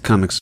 Comics.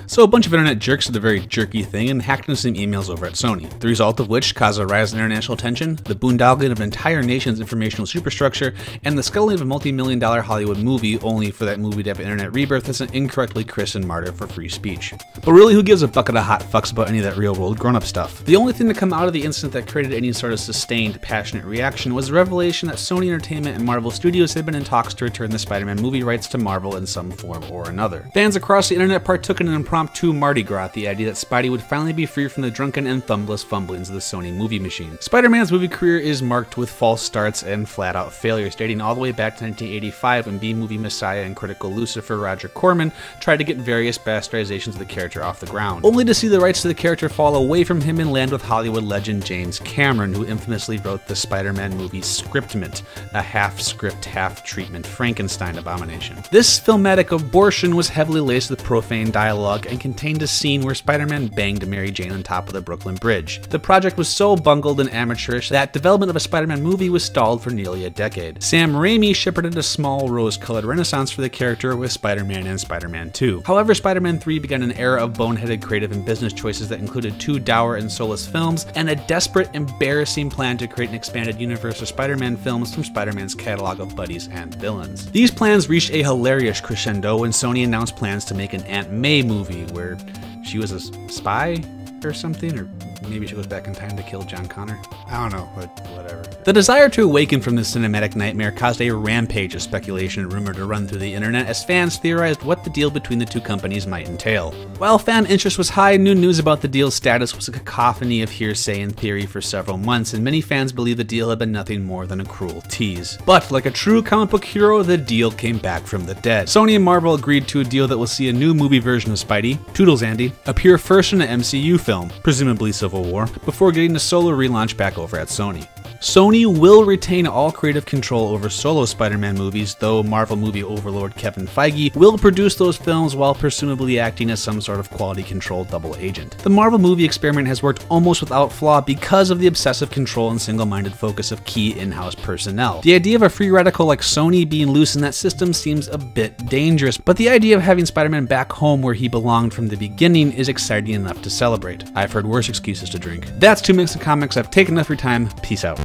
So a bunch of internet jerks did a very jerky thing and hacked into some emails over at Sony, the result of which caused a rise in international tension, the boondoggling of an entire nation's informational superstructure, and the scuttling of a multi-million-dollar Hollywood movie only for that movie to have internet rebirth as an incorrectly christened martyr for free speech. But really, who gives a bucket of hot fucks about any of that real-world grown-up stuff? The only thing to come out of the incident that created any sort of sustained, passionate reaction was the revelation that Sony Entertainment and Marvel Studios had been in talks to return the Spider-Man movie rights to Marvel in some form or another. Fans across the internet partook in an impromptu Mardi Gras, the idea that Spidey would finally be free from the drunken and thumbless fumblings of the Sony movie machine. Spider-Man's movie career is marked with false starts and flat-out failures, dating all the way back to 1985 when B-movie messiah and critical Lucifer Roger Corman tried to get various bastardizations of the character off the ground, only to see the rights to the character fall away from him and land with Hollywood legend James Cameron, who infamously wrote the Spider-Man movie Scriptment, a half-script, half-treatment Frankenstein abomination. This filmatic abortion was heavily laced with profane dialogue and contained a scene where Spider-Man banged Mary Jane on top of the Brooklyn Bridge. The project was so bungled and amateurish that development of a Spider-Man movie was stalled for nearly a decade. Sam Raimi shepherded a small rose-colored renaissance for the character with Spider-Man and Spider-Man 2. However, Spider-Man 3 began an era of boneheaded creative and business choices that included 2 dour and soulless films and a desperate, embarrassing plan to create an expanded universe of Spider-Man films from Spider-Man's catalog of buddies and villains. These plans reached a hilarious crescendo when Sony announced plans to make an Aunt May movie where she was a spy or something, or maybe she goes back in time to kill John Connor. I don't know, but whatever. The desire to awaken from this cinematic nightmare caused a rampage of speculation and rumor to run through the internet as fans theorized what the deal between the two companies might entail. While fan interest was high, new news about the deal's status was a cacophony of hearsay and theory for several months, and many fans believed the deal had been nothing more than a cruel tease. But like a true comic book hero, the deal came back from the dead. Sony and Marvel agreed to a deal that will see a new movie version of Spidey, Toodles Andy, appear first in an MCU film, presumably Civil War, before getting the solo relaunch back over at Sony. Sony will retain all creative control over solo Spider-Man movies, though Marvel movie overlord Kevin Feige will produce those films while presumably acting as some sort of quality control double agent. The Marvel movie experiment has worked almost without flaw because of the obsessive control and single-minded focus of key in-house personnel. The idea of a free radical like Sony being loose in that system seems a bit dangerous, but the idea of having Spider-Man back home where he belonged from the beginning is exciting enough to celebrate. I've heard worse excuses to drink. That's 2 Mixed Comics. I've taken enough of your time. Peace out.